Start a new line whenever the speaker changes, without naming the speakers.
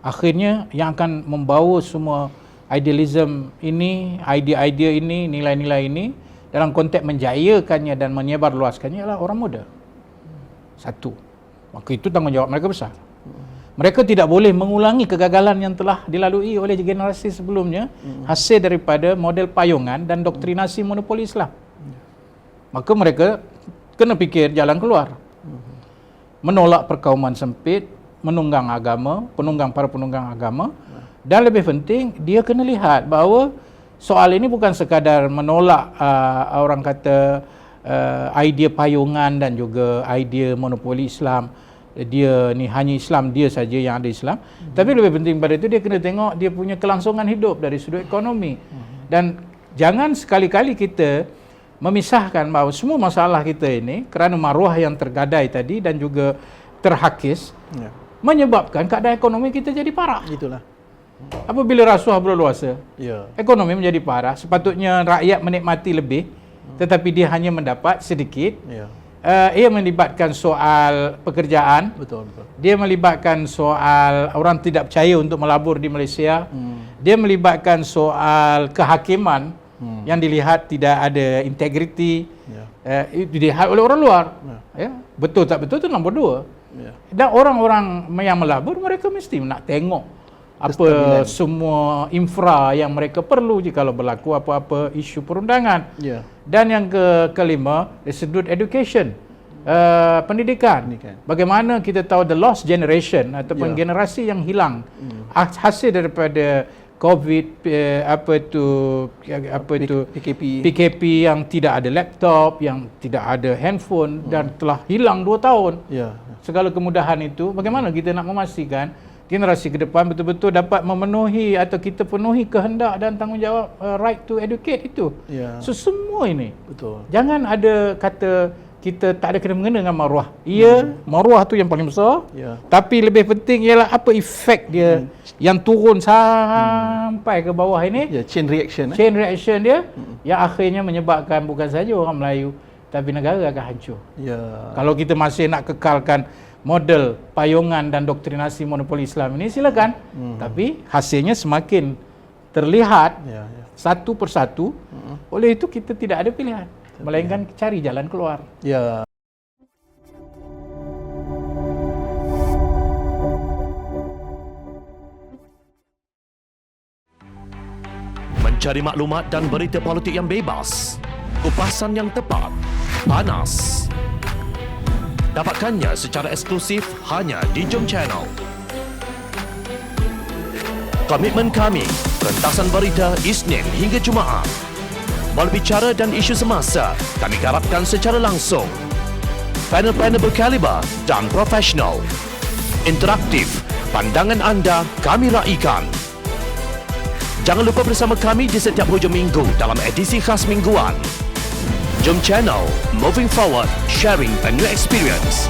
akhirnya yang akan membawa semua idealism ini, idea-idea ini, nilai-nilai ini dalam konteks menjayakannya dan menyebarluaskannya adalah orang muda. Satu. Maka itu tanggungjawab mereka besar. Mereka tidak boleh mengulangi kegagalan yang telah dilalui oleh generasi sebelumnya hasil daripada model payungan dan doktrinasi monopoli Islam. Maka mereka kena fikir jalan keluar. Menolak perkauman sempit, penunggang para penunggang agama, dan lebih penting dia kena lihat bahawa soal ini bukan sekadar menolak orang kata idea payungan dan juga idea monopoli Islam. Dia ni hanya Islam, dia saja yang ada Islam. Tapi lebih penting pada itu dia kena tengok dia punya kelangsungan hidup dari sudut ekonomi. Dan jangan sekali-kali kita memisahkan bahawa semua masalah kita ini kerana maruah yang tergadai tadi dan juga terhakis menyebabkan keadaan ekonomi kita jadi parah.
Itulah.
Apabila rasuah berluasa, ekonomi menjadi parah. Sepatutnya rakyat menikmati lebih, tetapi dia hanya mendapat sedikit. Ia melibatkan soal pekerjaan.
Betul.
Dia melibatkan soal orang tidak percaya untuk melabur di Malaysia. Dia melibatkan soal kehakiman yang dilihat tidak ada integriti. Itu dilihat oleh orang luar. Betul tak betul itu nombor dua. Dan orang-orang yang melabur mereka mesti nak tengok apa semua infra yang mereka perlu jika berlaku apa-apa isu perundangan. Dan yang kelima, dari sudut education, pendidikan. Bagaimana kita tahu the lost generation ataupun generasi yang hilang hasil daripada COVID, PKP yang tidak ada laptop, yang tidak ada handphone dan telah hilang 2 tahun. Segala kemudahan itu, bagaimana kita nak memastikan generasi ke depan betul-betul dapat memenuhi atau kita penuhi kehendak dan tanggungjawab right to educate itu. So semua ini. Jangan ada kata kita tak ada kena-mengena dengan maruah. Maruah tu yang paling besar. Tapi lebih penting ialah apa efek dia yang turun sampai ke bawah ini.
Chain reaction.
Chain reaction dia yang akhirnya menyebabkan bukan saja orang Melayu tapi negara akan hancur. Kalau kita masih nak kekalkan model payungan dan doktrinasi monopoli Islam ini, silakan. Tapi hasilnya semakin terlihat satu persatu. Oleh itu kita tidak ada pilihan melainkan cari jalan keluar.
Mencari maklumat dan berita politik yang bebas, kupasan yang tepat, panas. Dapatkannya secara eksklusif hanya di Jom Channel. Komitmen kami, pentasan berita Isnin hingga Jumaat. Berbicara dan isu semasa, kami garapkan secara langsung. Panel-panel berkaliber dan profesional. Interaktif, pandangan anda kami raikan. Jangan lupa bersama kami di setiap hujung minggu dalam edisi khas mingguan. Jom Channel, moving forward, sharing a new experience.